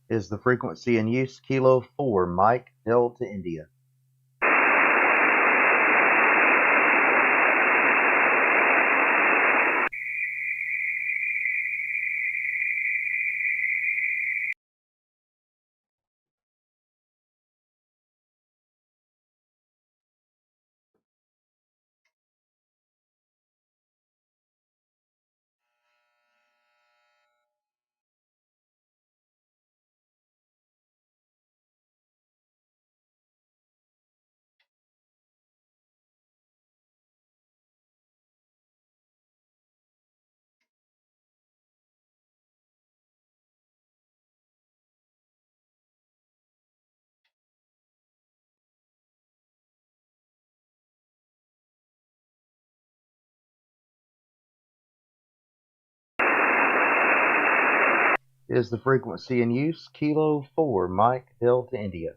Is the frequency in use Kilo 4 Mike Delta India? Is the frequency in use Kilo 4 Mike Delta India?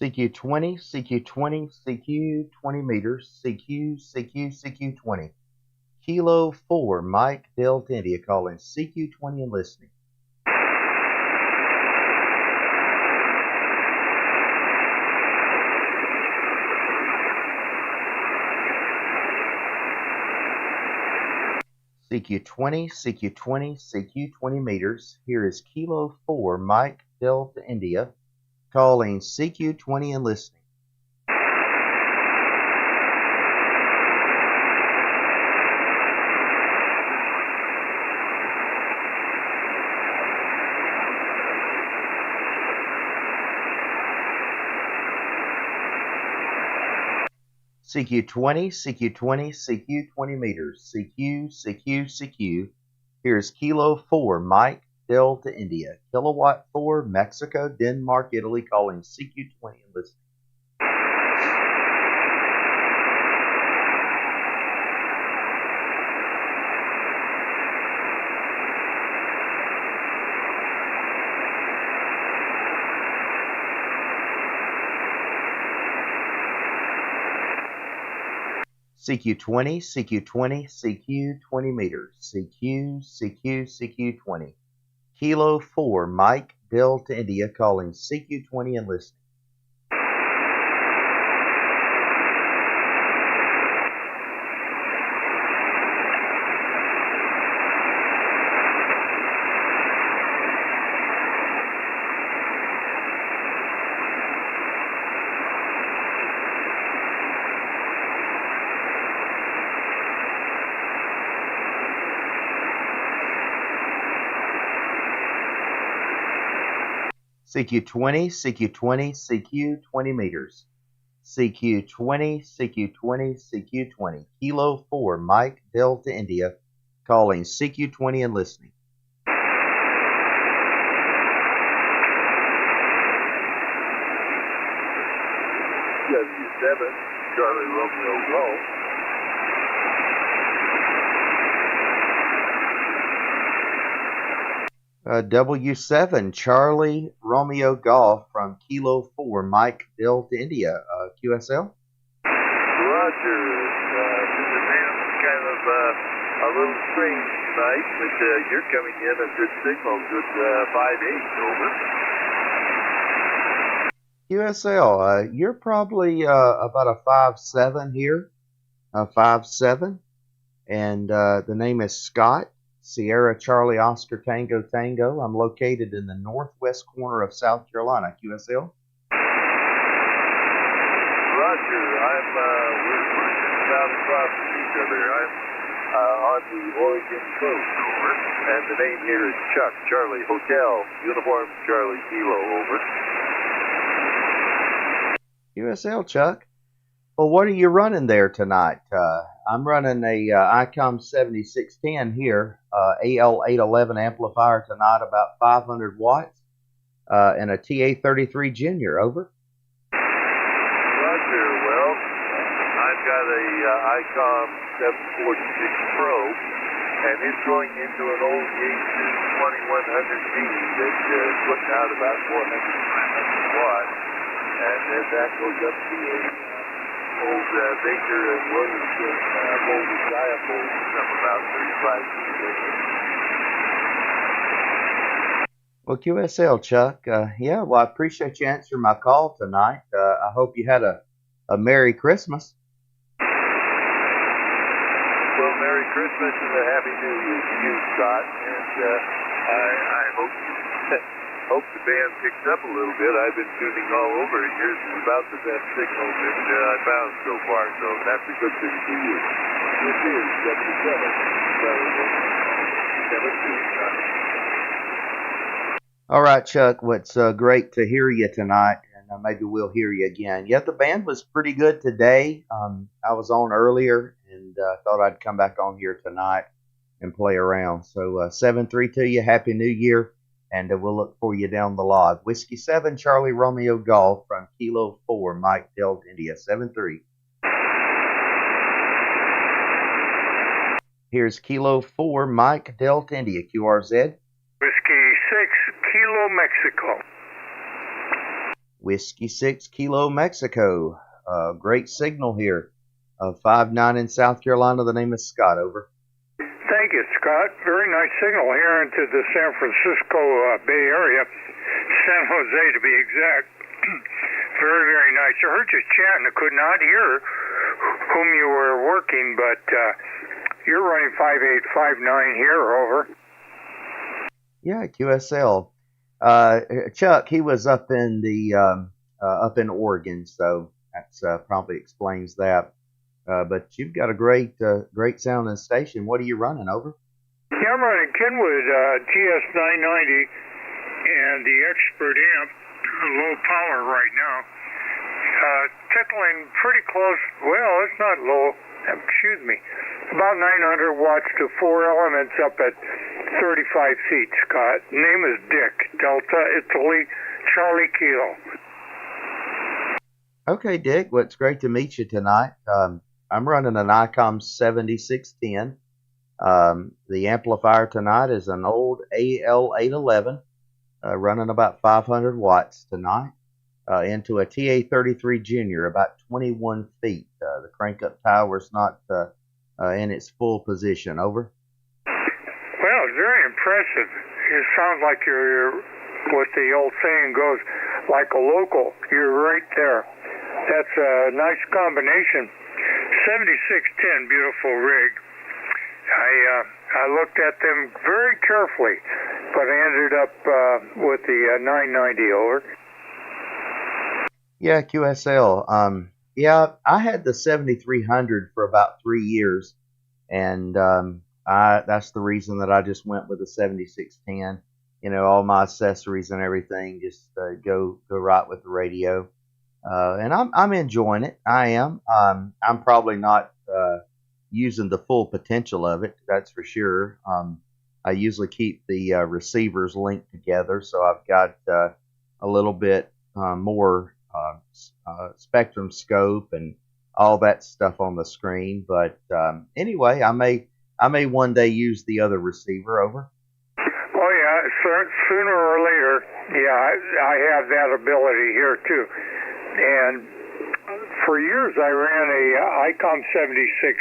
CQ20, CQ20, CQ 20 meters, CQ, CQ, CQ20. Kilo 4 Mike Delta India calling CQ20 and listening. CQ20, CQ20, CQ 20 meters. Here is Kilo 4 Mike Delta India calling CQ20 and listening. CQ20, CQ20, CQ 20 meters. CQ, CQ, CQ. Here's Kilo 4 Mike Delta India. Kilowatt 4 Mexico, Denmark, Italy calling CQ20 and listening. CQ20, CQ20, CQ 20 meters. CQ, CQ, CQ 20. Kilo 4 Mike Delta India calling CQ20 and listening. CQ20, CQ20, CQ 20 meters. CQ20, CQ20, CQ 20. Kilo 4 Mike Delta India calling CQ20 and listening. W7, Charlie Romeo Golf. W7 Charlie Romeo Golf from Kilo 4 Mike Delta India. QSL? Roger. Mr. Man's kind of a little strange tonight, but you're coming in a good signal, good 5-8 over. QSL, you're probably about a 5'7" here, 5'7", and the name is Scott, Sierra Charlie Oscar Tango Tango. I'm located in the northwest corner of South Carolina. QSL? Roger. We're just about across from each other. I'm on the Oregon coast, over. And the name here is Chuck, Charlie Hotel, Uniform Charlie Kilo, over. QSL, Chuck. Well, what are you running there tonight? I'm running a ICOM 7610 here, AL811 amplifier tonight, about 500 watts, and a TA33 Junior. Over. Roger. Well, I've got a ICOM 746 Pro, and it's going into an old Yaesu 2100B that's putting out about 400 watts, and then that goes up to a old Baker and Williamson voltage diapole of about 35 feet. Well, QSL, Chuck. Yeah, well, I appreciate you answering my call tonight. I hope you had a Merry Christmas. Well, Merry Christmas and a Happy New Year to you, Scott. And I hope the band picks up a little bit. I've been tuning all over. Yours is about the best signal that I found so far, so that's a good thing for you. This is W7. All right, Chuck. Well, it's great to hear you tonight, and maybe we'll hear you again. Yeah, the band was pretty good today. I was on earlier, and thought I'd come back on here tonight and play around. So 7-3 to you. Happy New Year, and we'll look for you down the log. Whiskey 7, Charlie Romeo Golf from Kilo 4, Mike Delta India, 7-3. Here's Kilo 4, Mike Delta India, QRZ. Whiskey 6, Kilo Mexico. Whiskey 6, Kilo Mexico. Great signal here. 5-9 in South Carolina. The name is Scott. Over. Thank you, Scott. Very nice signal here into the San Francisco Bay Area, San Jose to be exact. Very, very nice. I heard you chatting. I could not hear whom you were working, but you're running 5859 here. Over. Yeah, QSL. Chuck, he was up in the up in Oregon, so that's probably explains that. But you've got a great sounding station. What are you running? Over. Yeah, I'm running Kenwood TS990 and the Expert amp, low power right now. Tickling pretty close. Well, it's not low. Excuse me. About 900 watts to 4 elements up at 35 feet, Scott. Name is Dick, Delta Italy, Charlie Kilo. Okay, Dick. Well, it's great to meet you tonight. I'm running an ICOM 7610. The amplifier tonight is an old AL811, running about 500 watts tonight, into a TA33 Junior, about 21 feet. The crank-up tower's not in its full position. Over. Well, it's very impressive. It sounds like you're, what the old saying goes, like a local. You're right there. That's a nice combination. 7610, beautiful rig. I looked at them very carefully, but I ended up with the 990. Over. Yeah, QSL. Yeah, I had the 7300 for about 3 years, and that's the reason that I just went with the 7610. You know, all my accessories and everything just go right with the radio. And I'm enjoying it. I am. I'm probably not using the full potential of it. That's for sure. I usually keep the receivers linked together, so I've got a little bit more spectrum scope and all that stuff on the screen. But anyway, I may one day use the other receiver. Over. Oh yeah, sooner or later. Yeah, I have that ability here too. And for years I ran a ICOM 7600,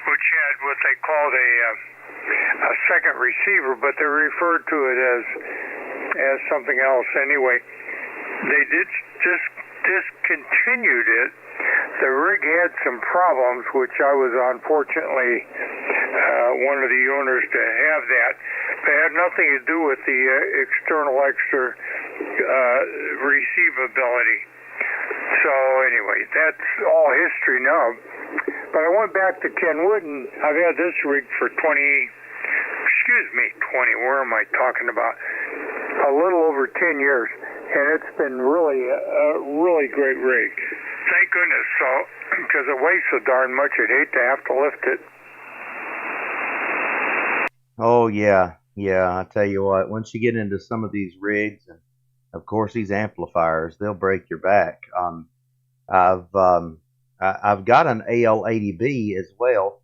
which had what they called a second receiver, but they referred to it as something else. Anyway, they just discontinued it. The rig had some problems, which I was unfortunately one of the owners to have that. It had nothing to do with the external receivability. So anyway, that's all history now. But I went back to Kenwood, and I've had this rig for 20, where am I talking about? A little over 10 years. And it's been really a really great rig. Thank goodness, so, because it weighs so darn much, I'd hate to have to lift it. Oh yeah, yeah. I tell you what, once you get into some of these rigs, and of course these amplifiers, they'll break your back. I've got an AL80B as well,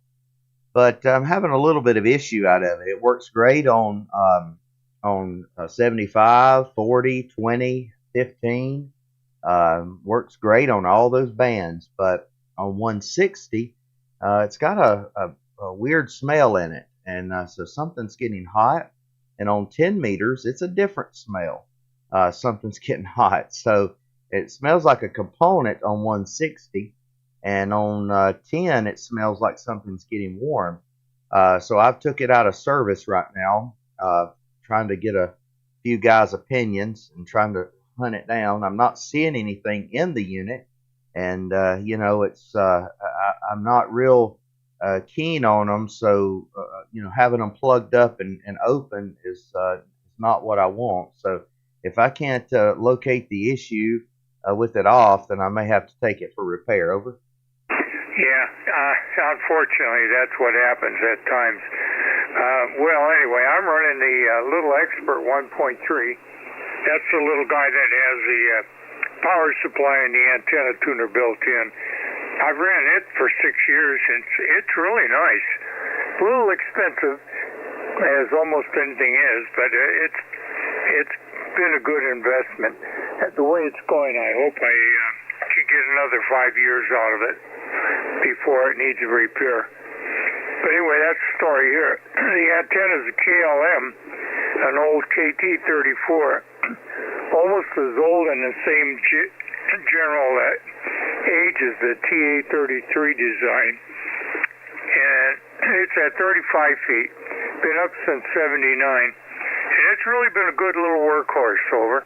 but I'm having a little bit of issue out of it. It works great on 75, 40, 20, 15. Works great on all those bands, but on 160, it's got a weird smell in it, and so something's getting hot. And on 10 meters, it's a different smell. Something's getting hot, so it smells like a component on 160, and on 10, it smells like something's getting warm. So I've took it out of service right now, trying to get a few guys' opinions and trying to hunt it down. I'm not seeing anything in the unit, and I'm not real keen on them. So having them plugged up and open is not what I want. So if I can't locate the issue with it off, then I may have to take it for repair. Over. Yeah, unfortunately, that's what happens at times. Well, anyway, I'm running the Little Expert 1.3. That's the little guy that has the power supply and the antenna tuner built in. I've ran it for 6 years, and it's really nice. A little expensive, as almost anything is, but it's been a good investment. The way it's going, I hope I can get another 5 years out of it before it needs a repair. But anyway, that's the story here. The antenna is a KLM, an old KT-34, almost as old and the same general age as the TA-33 design. And it's at 35 feet, been up since 79. And it's really been a good little workhorse, over.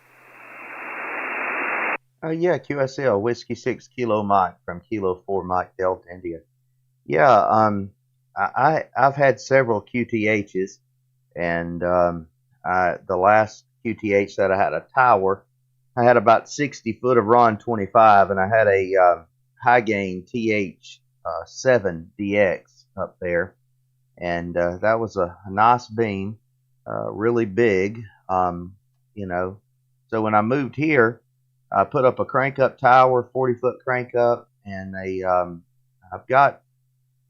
Yeah, QSL, Whiskey 6 Kilo Mike from Kilo 4 Mike Delta India. Yeah, I've had several QTHs, and the last QTH that I had a tower, I had about 60 foot of RON 25, and I had a high gain TH7 DX up there, and that was a nice beam, really big, So when I moved here, I put up a crank up tower, 40-foot crank up, and I've got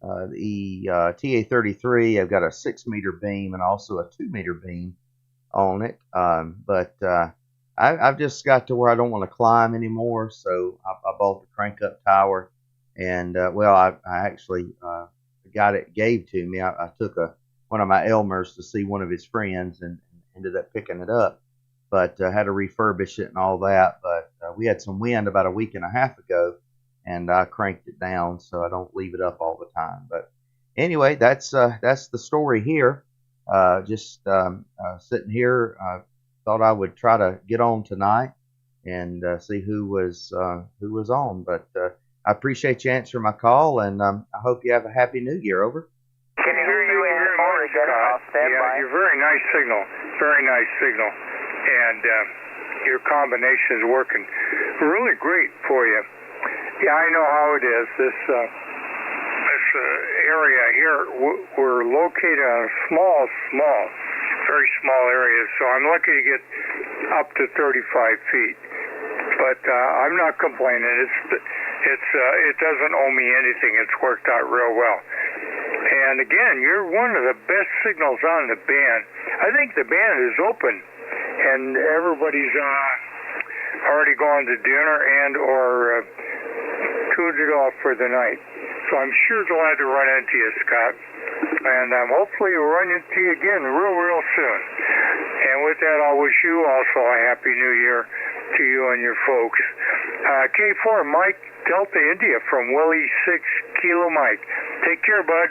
the TA-33. I've got a 6-meter beam and also a 2-meter beam on it. But I've just got to where I don't want to climb anymore, so I bought the crank up tower. And I actually the guy that gave to me, I took one of my Elmers to see one of his friends and ended up picking it up. But had to refurbish it and all that. But we had some wind about a week and a half ago, and I cranked it down so I don't leave it up all the time. But anyway, that's the story here. Just sitting here, thought I would try to get on tonight and see who was on. But I appreciate you answering my call, and I hope you have a happy New Year. Over. Can you hear you in Scott? Yeah, you're very nice signal. Very nice signal. And your combination is working really great for you. Yeah, I know how it is. This area here, we're located on a small, very small area, so I'm lucky to get up to 35 feet. But I'm not complaining. It doesn't owe me anything. It's worked out real well. And again, you're one of the best signals on the band. I think the band is open, and everybody's already gone to dinner and or tuned it off for the night. So I'm sure glad to run into you, Scott. And hopefully we'll run into you again real soon. And with that, I'll wish you also a Happy New Year to you and your folks. K4 Mike Delta India from Willie 6 Kilo Mike. Take care, bud.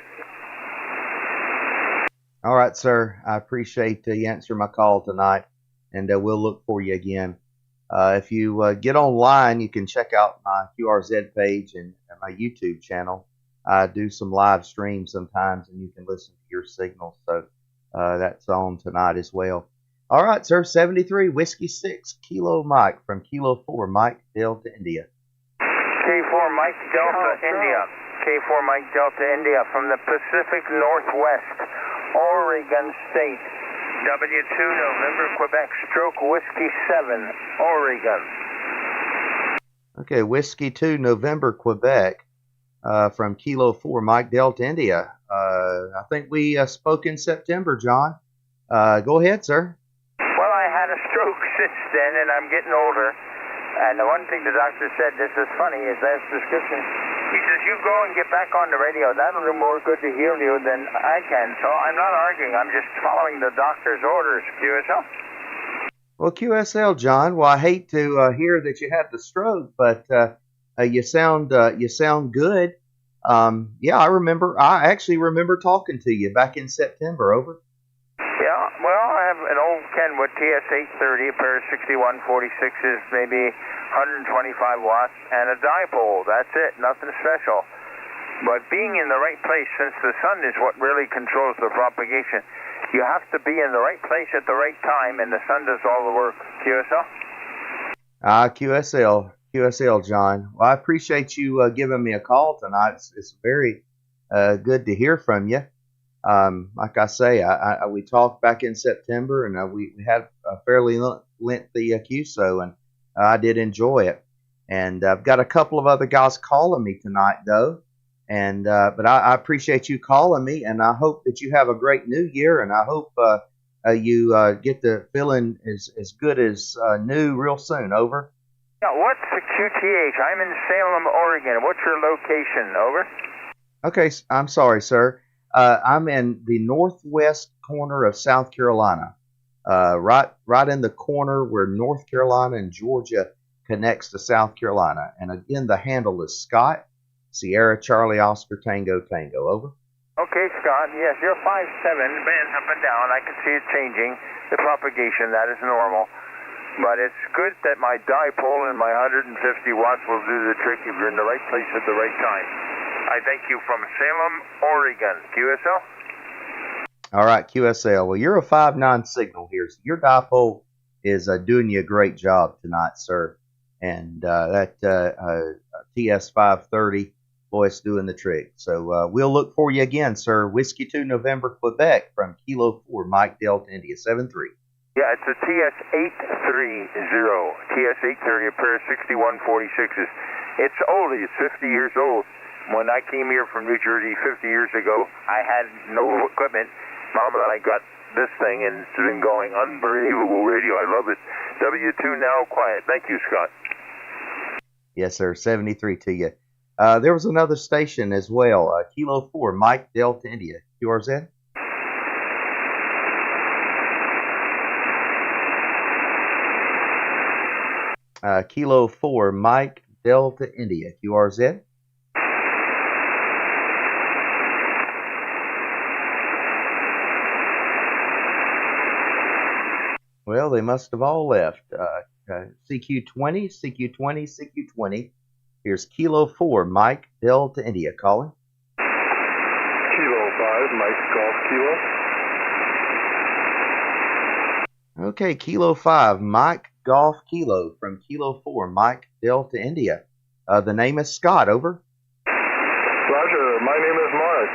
All right, sir. I appreciate you answering my call tonight, and we'll look for you again. If you get online, you can check out my QRZ page and my YouTube channel. I do some live streams sometimes, and you can listen to your signal. So that's on tonight as well. All right, sir. 73 Whiskey 6 Kilo Mike from Kilo 4 Mike Delta India. K4 Mike Delta India. K4 Mike Delta India from the Pacific Northwest, Oregon State. W2 November Quebec Stroke Whiskey 7, Oregon. Okay, Whiskey 2 November Quebec from Kilo 4 Mike Delta India. I think we spoke in September, John. Go ahead, sir. Well, I had a stroke since then, and I'm getting older. And the one thing the doctor said, this is funny, is that prescription. He says, you go and get back on the radio. That'll do more good to heal you than I can. So I'm not arguing. I'm just following the doctor's orders, QSL. Well, QSL, John. Well, I hate to hear that you had the stroke, but you sound good. Yeah, I actually remember talking to you back in September. Over. Yeah, well, I have an old Kenwood TS830, a pair of 6146s, maybe 125 watts, and a dipole. That's it, nothing special. But being in the right place, since the sun is what really controls the propagation, you have to be in the right place at the right time, and the sun does all the work. QSL? QSL, John. Well, I appreciate you giving me a call tonight. It's very good to hear from you. Like I say, we talked back in September, and we had a fairly lengthy QSO, and I did enjoy it. And I've got a couple of other guys calling me tonight, though. And but I appreciate you calling me, and I hope that you have a great New Year, and I hope you get the feeling as good as new real soon. Over. Yeah, what's the QTH? I'm in Salem, Oregon. What's your location? Over. Okay, I'm sorry, sir. I'm in the northwest corner of South Carolina, right in the corner where North Carolina and Georgia connects to South Carolina. And again, the handle is Scott, Sierra Charlie Oscar Tango Tango. Over. Okay, Scott. Yes, you're 5'7", bands up and down. I can see it changing. The propagation, that is normal. But it's good that my dipole and my 150 watts will do the trick if you're in the right place at the right time. I thank you from Salem, Oregon. QSL? All right, QSL. Well, you're a 5'9" signal here. So your dipole is doing you a great job tonight, sir. And that TS530, boy, it's doing the trick. So we'll look for you again, sir. Whiskey 2 November, Quebec from Kilo 4, Mike Delta India 73. Yeah, it's a TS830. TS830, a pair of 6146s. It's old. It's 50 years old. When I came here from New Jersey 50 years ago, I had no equipment. Mama, I got this thing, and it's been going unbelievable radio. I love it. W2 now, quiet. Thank you, Scott. Yes, sir. 73 to you. There was another station as well. Kilo 4, Mike Delta India. QRZ? Kilo 4, Mike Delta India. QRZ? Well, they must have all left. CQ20, CQ20, CQ20. Here's Kilo 4, Mike Delta India calling. Kilo 5, Mike Golf Kilo. Okay, Kilo 5, Mike Golf Kilo from Kilo 4, Mike Delta India. The name is Scott. Over. Roger, my name is Mark.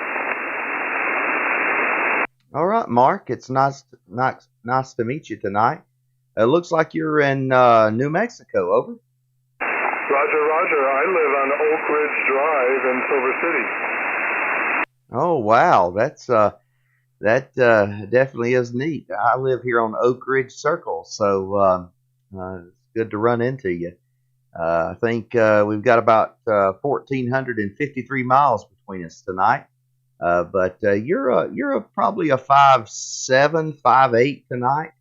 All right, Mark. It's nice to meet you tonight. It looks like you're in New Mexico. Over. Roger. I live on Oak Ridge Drive in Silver City. Oh, wow. That definitely is neat. I live here on Oak Ridge Circle, so it's good to run into you. I think we've got about 1,453 miles between us tonight. But you're probably a 5'7", 5'8" tonight.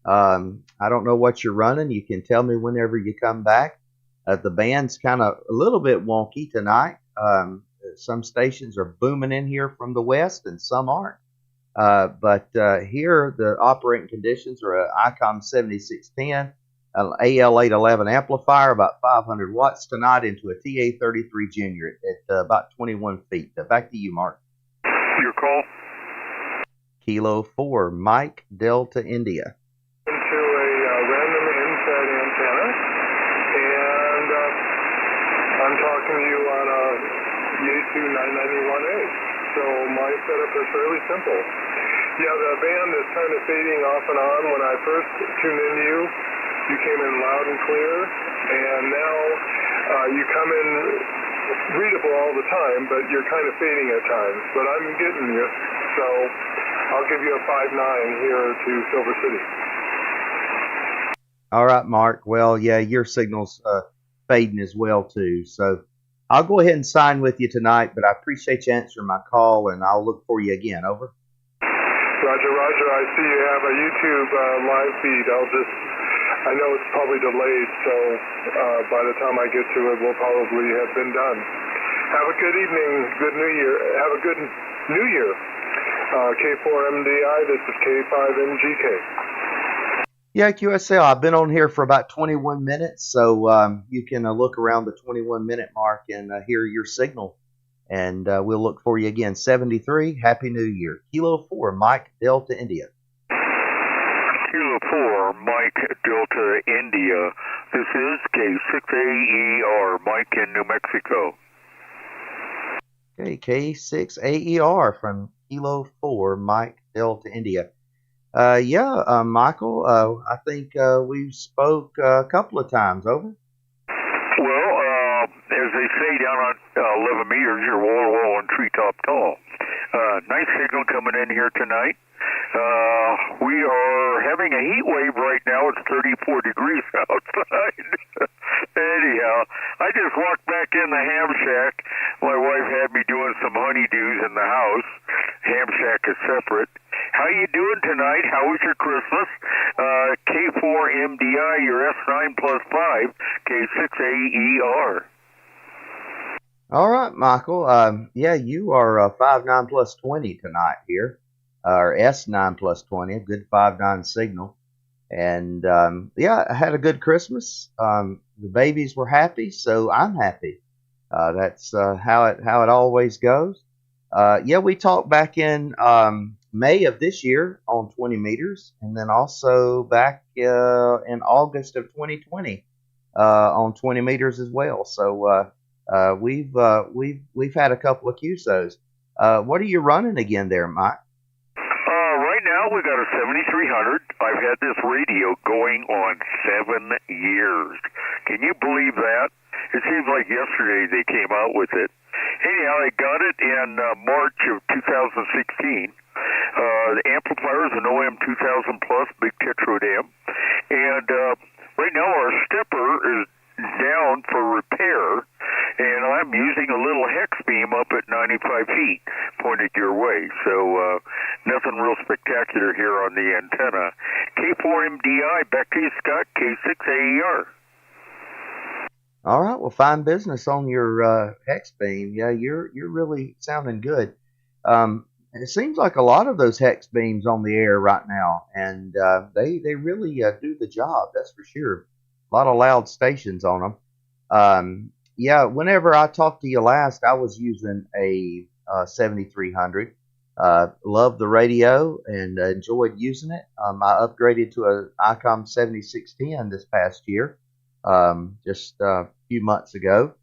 I don't know what you're running. You can tell me whenever you come back. The band's kind of a little bit wonky tonight. Some stations are booming in here from the west, and some aren't. But here the operating conditions are an ICOM 7610, an AL811 amplifier, about 500 watts tonight, into a TA33 Junior at about 21 feet. Back to you, Mark. Your call? Kilo 4, Mike Delta India. Into a random inset antenna, and I'm talking to you on a Yaesu 991A. So my setup is fairly simple. Yeah, the band is kind of fading off and on. When I first tuned into you, you came in loud and clear, and now you come in readable all the time, but you're kind of fading at times. But I'm getting you, so I'll give you a 5-9 here to Silver City. All right, Mark. Well, yeah, your signal's fading as well too. So I'll go ahead and sign with you tonight, but I appreciate you answering my call, and I'll look for you again. Over. Roger, Roger. I see you have a YouTube live feed. I know it's probably delayed, so by the time I get to it, we'll probably have been done. Have a good evening. Good New Year. Have a good New Year. K4MDI, this is K5MGK. Yeah, QSL, I've been on here for about 21 minutes, so you can look around the 21-minute mark and hear your signal, and we'll look for you again. 73, Happy New Year. Kilo 4, Mike, Delta, India. Kilo 4, Mike, Delta, India. This is K6AER, Mike in New Mexico. Okay, K6AER from Kilo 4, Mike, Delta, India. Michael, I think we spoke a couple of times. Over. Well, as they say down on 11 meters, you're wall and treetop tall. Nice signal coming in here tonight. We are having a heat wave right now. It's 34 degrees outside. Anyhow, I just walked back in the ham shack. My wife had me doing some honeydews in the house. Ham shack is separate. How you doing tonight? How was your Christmas? K4MDI, your S9 plus 5, K6AER. All right, Michael. You are 5-9 plus 20 tonight here, or S9 plus 20, a good 5-9 signal. And I had a good Christmas. The babies were happy, so I'm happy. That's how it always goes. We talked back in May of this year on 20 meters, and then also back in August of 2020 on 20 meters as well. So we've had a couple of QSOs. What are you running again there, Mike? Right now we got a 7300. I've had this radio going on 7 years. Can you believe that? It seems like yesterday they came out with it. Anyhow, I got it in March of 2016. The amplifier is an OM 2000 plus, big Tetrodam. And right now our stepper is down for repair, and I'm using a little hex beam up at 95 feet pointed your way. So nothing real spectacular here on the antenna. K4MDI, back to you, Scott, K6AER. All right, well, fine business on your hex beam. Yeah, you're really sounding good. It seems like a lot of those hex beams on the air right now, and they really do the job. That's for sure. A lot of loud stations on them. Whenever I talked to you last, I was using a 7300. Loved the radio and enjoyed using it. I upgraded to a ICOM 7610 this past year, just a few months ago,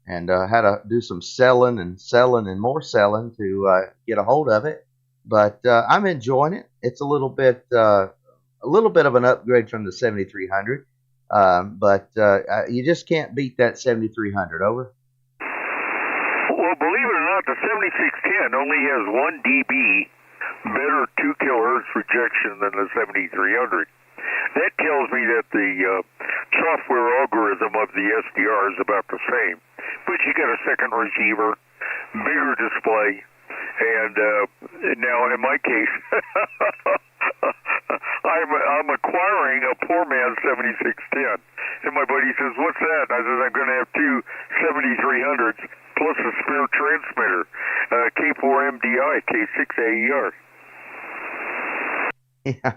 and had to do some selling and more selling to get a hold of it. But I'm enjoying it. It's a little bit of an upgrade from the 7300. But you just can't beat that 7300. Over. Well, believe it or not, the 7610 only has 1 dB better 2 kilohertz rejection than the 7300. That tells me that the software algorithm of the SDR is about the same. But you got a second receiver, bigger display, and now in my case, I'm acquiring a poor man's 7610. And my buddy says, "What's that?" I says, "I'm going to have 2 7300s plus a spare transmitter, K4MDI, K6AER. Yeah,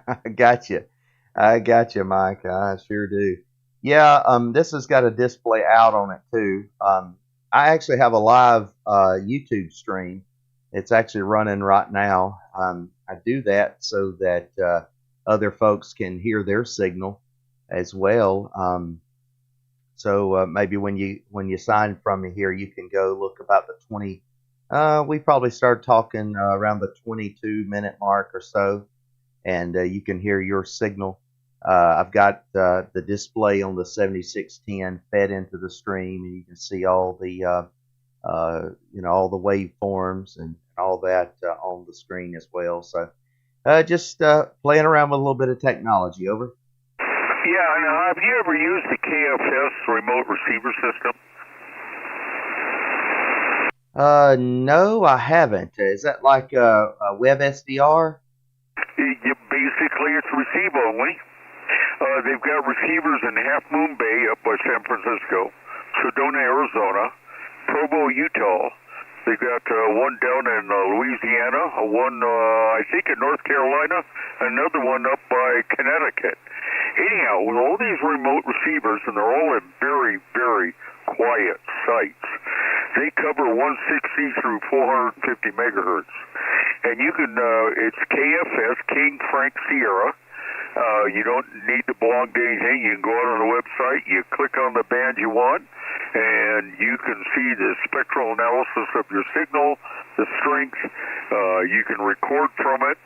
I got you, Mike. I sure do. Yeah, this has got a display out on it too. I actually have a live YouTube stream. It's actually running right now. I do that so that other folks can hear their signal as well. So maybe when you sign from me here, you can go look about the 20. We probably start talking around the 22-minute mark or so, and you can hear your signal. I've got the display on the 7610 fed into the stream, and you can see all the all the waveforms and all that on the screen as well. So just playing around with a little bit of technology. Over. Yeah, now have you ever used the KFS remote receiver system? No, I haven't. Is that like a web SDR? Basically, it's receive only. They've got receivers in Half Moon Bay up by San Francisco, Sedona, Arizona, Provo, Utah. They've got one down in Louisiana, one I think in North Carolina, another one up by Connecticut. Anyhow, with all these remote receivers, and they're all in very, very quiet sites, they cover 160 through 450 megahertz. And you can, it's KFS, King Frank Sierra. You don't need to belong to anything. You can go out on the website, you click on the band you want, and you can see the spectral analysis of your signal, the strength. You can record from it.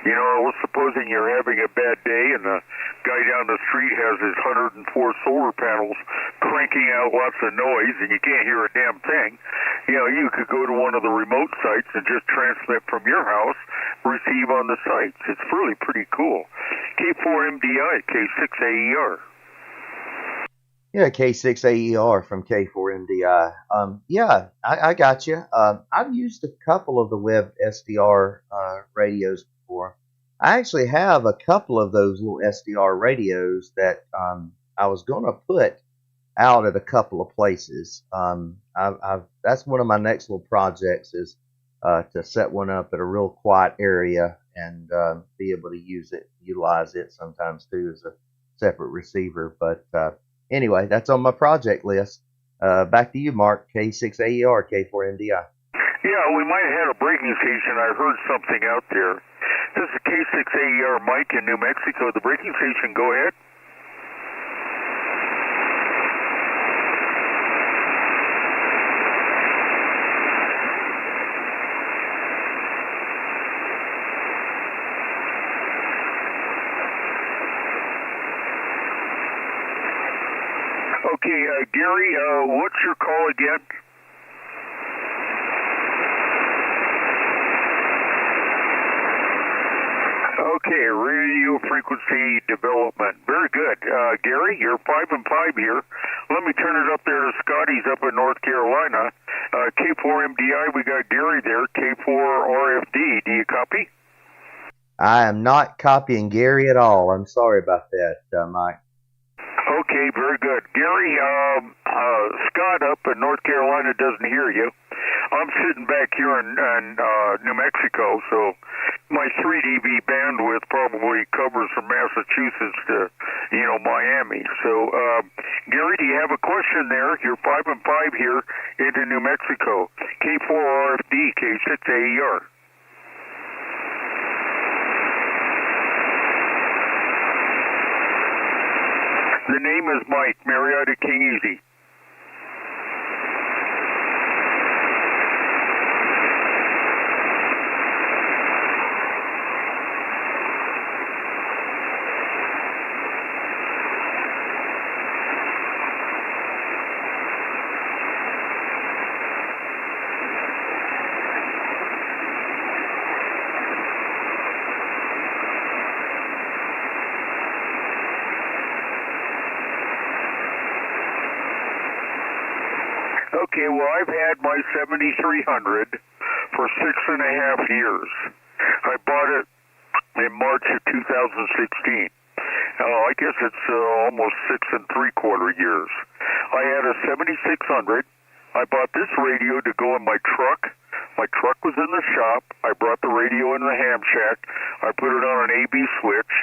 You know, supposing you're having a bad day and the guy down the street has his 104 solar panels cranking out lots of noise and you can't hear a damn thing, you know, you could go to one of the remote sites and just transmit from your house, receive on the sites. It's really pretty cool. K4MDI, K6AER. Yeah, K6AER from K4MDI. Yeah, I got you. I've used a couple of the web SDR radios before. I actually have a couple of those little SDR radios that I was going to put out at a couple of places. That's one of my next little projects is to set one up at a real quiet area and be able to utilize it sometimes too as a separate receiver. But anyway, that's on my project list. Back to you, Mark. K6AER, K4MDI. Yeah, we might have had a breaking station. I heard something out there. This is K6AER Mike in New Mexico. The breaking station, go ahead. Okay, Gary, what's your call again? Okay, radio frequency development. Very good. Gary, you're 5 and 5 here. Let me turn it up there to Scotty's up in North Carolina. K4MDI, we got Gary there. K4RFD, do you copy? I am not copying Gary at all. I'm sorry about that, Mike. Okay, very good. Gary, Scott up in North Carolina doesn't hear you. I'm sitting back here in New Mexico, so my 3 dB bandwidth probably covers from Massachusetts to, Miami. So, Gary, do you have a question there? You're 5 and 5 here into New Mexico. K4RFD, K6AER. The name is Mike, Marietta King Easy. Okay, well, I've had my 7300 for 6.5 years. I bought it in March of 2016. I guess it's almost 6 3/4 years. I had a 7600. I bought this radio to go in my truck. My truck was in the shop. I brought the radio in the ham shack. I put it on an AB switch,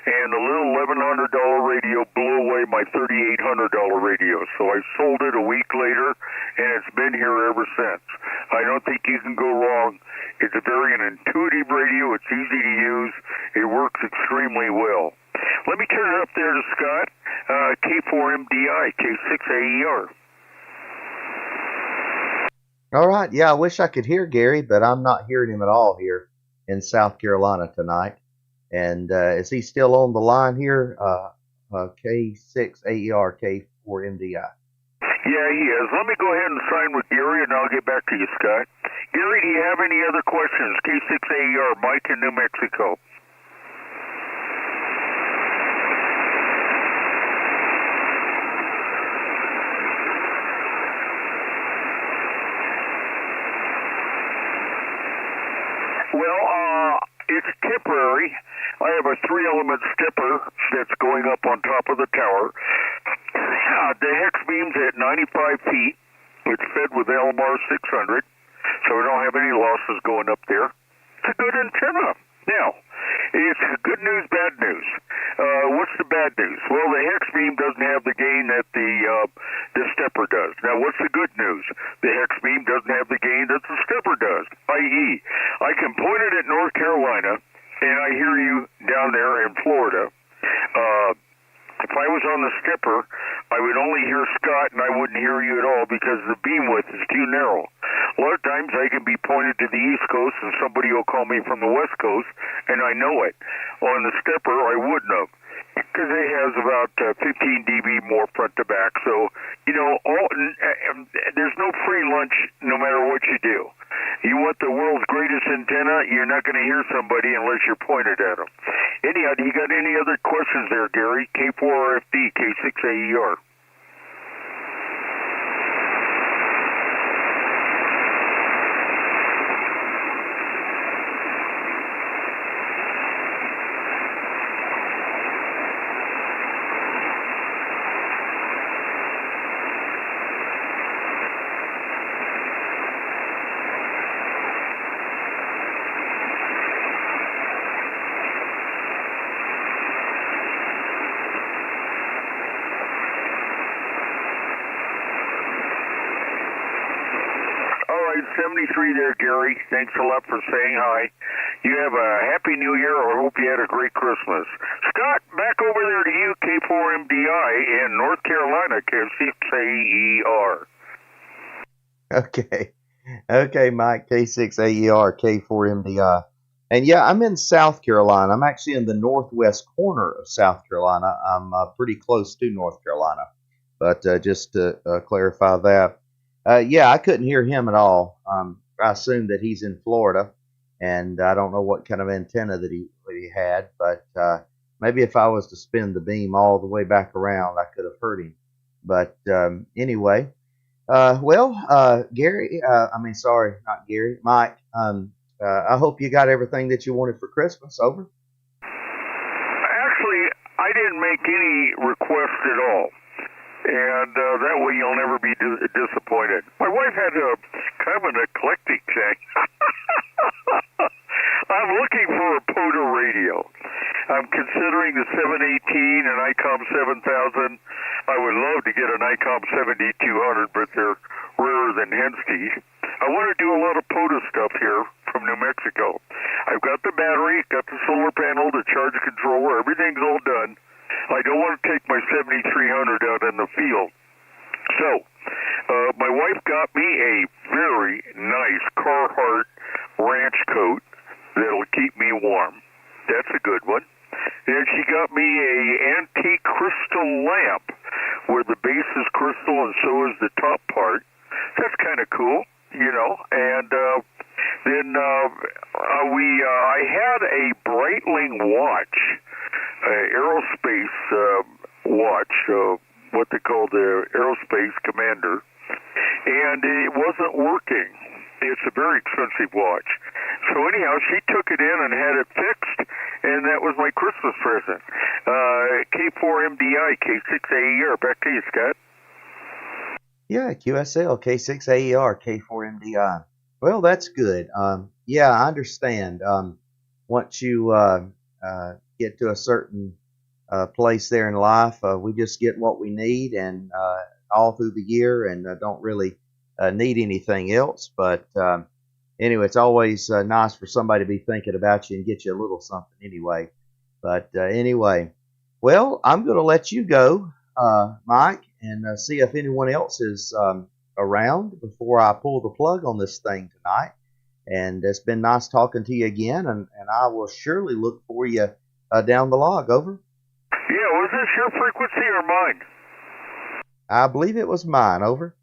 and the little $1,100 radio blew away my $3,800 radio. So I sold it a week later, and it's been here ever since. I don't think you can go wrong. It's a very intuitive radio. It's easy to use. It works extremely well. Let me turn it up there to Scott, K4MDI, K6AER. All right. Yeah, I wish I could hear Gary, but I'm not hearing him at all here in South Carolina tonight. And is he still on the line here? K6AER, K4MDI. Yeah, he is. Let me go ahead and sign with Gary, and I'll get back to you, Scott. Gary, do you have any other questions? K6AER, Mike in New Mexico. Well, it's temporary. I have a 3-element stepper that's going up on top of the tower. The hex beam's at 95 feet. It's fed with LMR 600, so we don't have any losses going up there. It's a good antenna. Now, it's good news, bad news. What's the bad news? Well, the hex beam doesn't have the gain that the stepper does. Now, what's the good news? The hex beam doesn't have the gain that the stepper does, i.e., I can point it at North Carolina, and I hear you down there in Florida. If I was on the stepper, I would only hear Scott, and I wouldn't hear you at all because the beam width is too narrow. A lot of times I can be pointed to the East Coast, and somebody will call me from the West Coast, and I know it. On the stepper, I wouldn't have, because it has about 15 dB more front to back. So, you know, there's no free lunch no matter what you do. You want the world's greatest antenna, you're not going to hear somebody unless you're pointed at them. Anyhow, do you got any other questions there, Gary? K4RFD, K6AER. All right, 73 there, Gary. Thanks a lot for saying hi. You have a happy new year, or I hope you had a great Christmas. Scott, back over there to you, K4MDI in North Carolina, K6AER. Okay, Mike, K6AER, K4MDI. And yeah, I'm in South Carolina. I'm actually in the northwest corner of South Carolina. I'm pretty close to North Carolina. But just to clarify that. Yeah, I couldn't hear him at all. I assume that he's in Florida, and I don't know what kind of antenna that he had, but maybe if I was to spin the beam all the way back around, I could have heard him. But anyway, Gary, sorry, not Gary, Mike, I hope you got everything that you wanted for Christmas. Over. Actually, I didn't make any request at all. And that way you'll never be disappointed. My wife had kind of an eclectic thing. I'm looking for a POTA radio. I'm considering the 718 and ICOM 7000. I would love to get an ICOM 7200, but they're rarer than Henstein. I want to do a lot of POTA stuff here from New Mexico. I've got the battery, got the solar panel, the charge controller, everything's all done. I don't want to take my 7300 out in the field. So, my wife got me a very nice Carhartt ranch coat that'll keep me warm. That's a good one. And she got me a antique crystal lamp where the base is crystal and so is the top part. That's kind of cool, you know. And then I had a Breitling watch, aerospace watch, what they call the Aerospace Commander, and it wasn't working. It's a very expensive watch. So anyhow, she took it in and had it fixed, and that was my Christmas present. K4MDI, K6AER. Back to you, Scott. Yeah, QSL, K6AER, K4MDI. Well, that's good. Yeah, I understand. Once you get to a certain place there in life, we just get what we need and all through the year, and don't really need anything else. But anyway, it's always nice for somebody to be thinking about you and get you a little something anyway. But anyway, Well, I'm going to let you go, Mike, and see if anyone else is around before I pull the plug on this thing tonight. And it's been nice talking to you again, and I will surely look for you down the log. Over. Yeah, was this your frequency or mine? I believe it was mine. Over.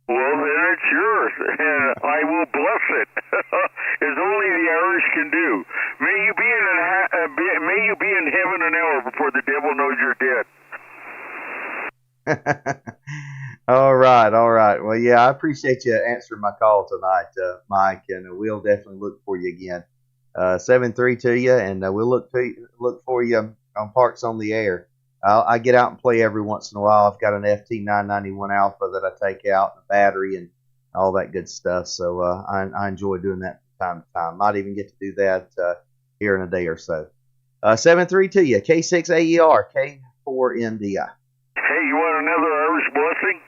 Well, then it's yours, and I will bless it, as only the Irish can do. May you be in heaven an hour before the devil knows you're dead. All right, all right. Well, yeah, I appreciate you answering my call tonight, Mike, and we'll definitely look for you again. 7-3 to you, and we'll look for you on Parks on the Air. I get out and play every once in a while. I've got an FT991 Alpha that I take out, a battery, and all that good stuff. So I enjoy doing that from time to time. Might even get to do that here in a day or so. 7-3 to you, K6AER, K4MDI. Hey, you want another Irish blessing?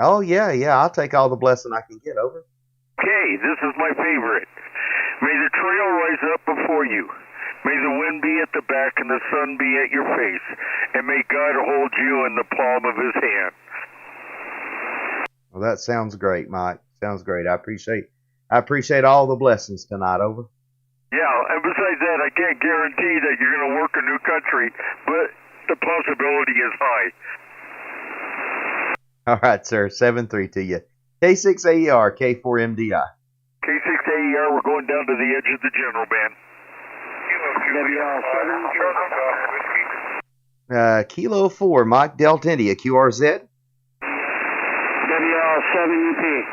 Oh, yeah, I'll take all the blessing I can get. Over. Okay, this is my favorite. May the trail rise up before you. May the wind be at the back and the sun be at your face. And may God hold you in the palm of his hand. Well, that sounds great, Mike. Sounds great. I appreciate all the blessings tonight. Over. Yeah, and besides that, I can't guarantee that you're going to work a new country, but the possibility is high. All right, sir. 7-3 to you. K6AER, K4MDI. K6AER, we're going down to the edge of the general band. Kilo 4, Mike Delta India, QRZ. WL7UP.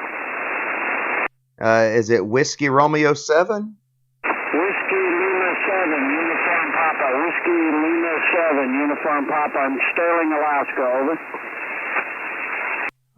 Is it Whiskey Romeo 7? Whiskey Lima 7, Uniform Papa. Whiskey Lima 7, Uniform Papa. I'm Sterling, Alaska. Over.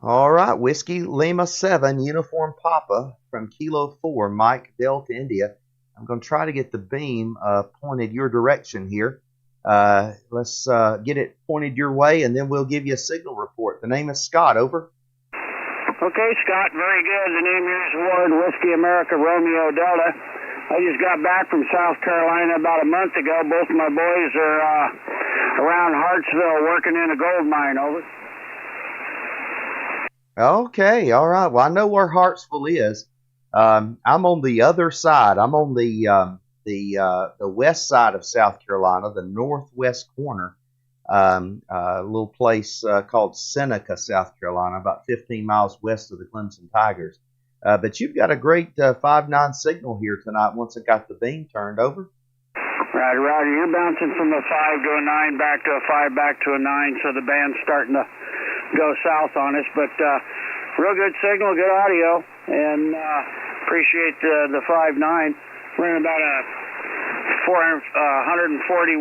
All right, Whiskey Lima 7, Uniform Papa from Kilo 4, Mike Delta India. I'm going to try to get the beam pointed your direction here. Let's get it pointed your way, and then we'll give you a signal report. The name is Scott. Over. Okay, Scott, very good. The name here is Ward, Whiskey America Romeo Delta. I just got back from South Carolina about a month ago. Both my boys are around Hartsville working in a gold mine. Over. Okay, all right. Well, I know where Hartsville is. I'm on the other side. I'm on the west side of South Carolina, the northwest corner. A little place called Seneca, South Carolina, about 15 miles west of the Clemson Tigers. But you've got a great 5-9 signal here tonight once I got the beam turned. Over. Right, Roger. You're bouncing from a 5 to a 9, back to a 5, back to a 9, so the band's starting to go south on us. But real good signal, good audio, and appreciate the 5-9. Running about a 140